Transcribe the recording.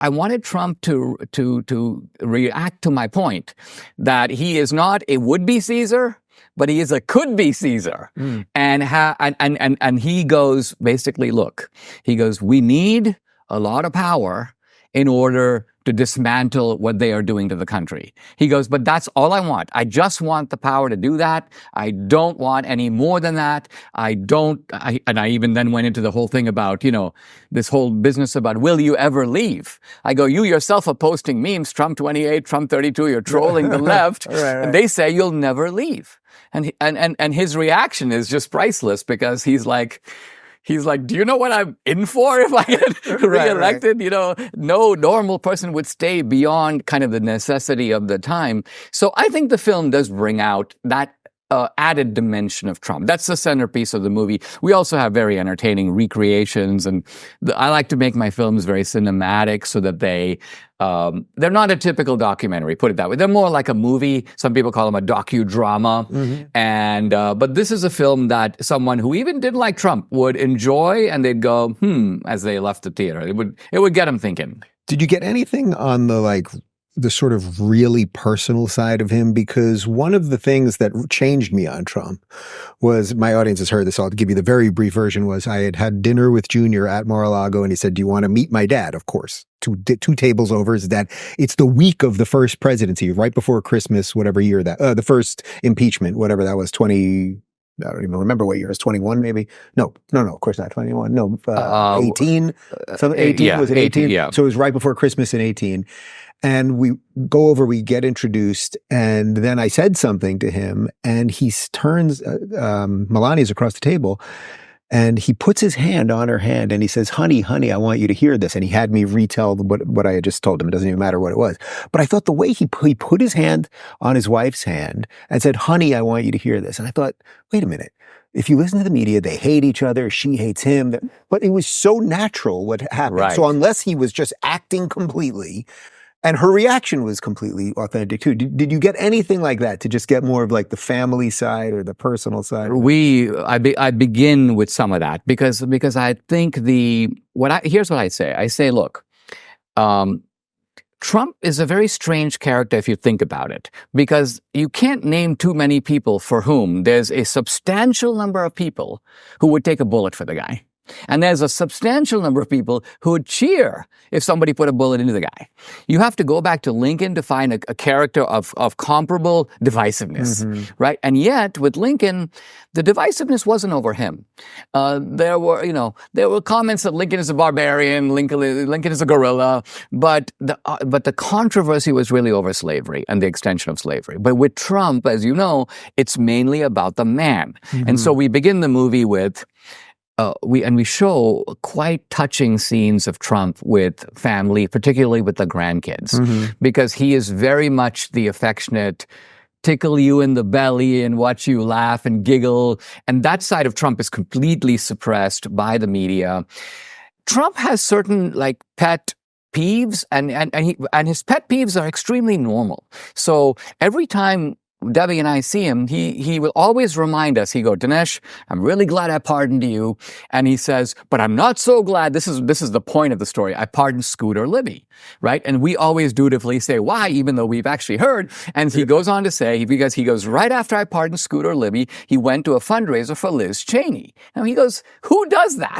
I wanted Trump to react to my point that he is not a would-be Caesar, but he is a could-be Caesar. And he goes, basically, look, he goes, we need a lot of power in order to dismantle what they are doing to the country. He goes, but that's all I want. I just want the power to do that. I don't want any more than that. And I even then went into the whole thing about, this whole business about, will you ever leave? I go, you yourself are posting memes, Trump 28, Trump 32, you're trolling the left. Right. And they say you'll never leave. And his reaction is just priceless because he's like, do you know what I'm in for if I get reelected? Right. No normal person would stay beyond kind of the necessity of the time. So I think the film does bring out that added dimension of Trump. That's the centerpiece of the movie. We also have very entertaining recreations, and I like to make my films very cinematic so that they're not a typical documentary, put it that way. They're more like a movie. Some people call them a docudrama. Mm-hmm. And but this is a film that someone who even didn't like Trump would enjoy, and they'd go, as they left the theater. It would get them thinking. Did you get anything on the sort of really personal side of him? Because one of the things that changed me on Trump was, my audience has heard this, so I'll give you the very brief version, was I had dinner with Junior at Mar-a-Lago, and he said, do you want to meet my dad? Of course. Two tables over is that it's the week of the first presidency, right before Christmas, whatever year the first impeachment, whatever that was, I don't even remember what year. It was 21, maybe? No, of course not 21. No, 18. So 18, yeah, was it 18? Yeah. So it was right before Christmas in 18. And we get introduced, and then I said something to him, and he turns, Melania's across the table, and he puts his hand on her hand, and he says, honey, I want you to hear this. And he had me retell what I had just told him. It doesn't even matter what it was. But I thought the way he put his hand on his wife's hand and said, honey, I want you to hear this. And I thought, wait a minute. If you listen to the media, they hate each other. She hates him. But it was so natural what happened. Right. So unless he was just acting completely, and her reaction was completely authentic too. Did you get anything like that to just get more of like the family side or the personal side? I begin with some of that because I think here's what I say. I say, look, Trump is a very strange character if you think about it, because you can't name too many people for whom there's a substantial number of people who would take a bullet for the guy. And there's a substantial number of people who would cheer if somebody put a bullet into the guy. You have to go back to Lincoln to find a character of comparable divisiveness, right? And yet, with Lincoln, the divisiveness wasn't over him. There were comments that Lincoln is a barbarian, Lincoln is a guerrilla, but the controversy was really over slavery and the extension of slavery. But with Trump, as you know, it's mainly about the man. And so we begin the movie with we show quite touching scenes of Trump with family, particularly with the grandkids, because he is very much the affectionate, tickle you in the belly and watch you laugh and giggle. And that side of Trump is completely suppressed by the media. Trump has certain pet peeves, and his pet peeves are extremely normal. So every time Debbie and I see him, he will always remind us. He goes, Dinesh, I'm really glad I pardoned you. And he says, but I'm not so glad. This is the point of the story. I pardoned Scooter Libby, right? And we always dutifully say, why? Even though we've actually heard. And he goes on to say, because he goes, right after I pardoned Scooter Libby, he went to a fundraiser for Liz Cheney. Now he goes, who does that?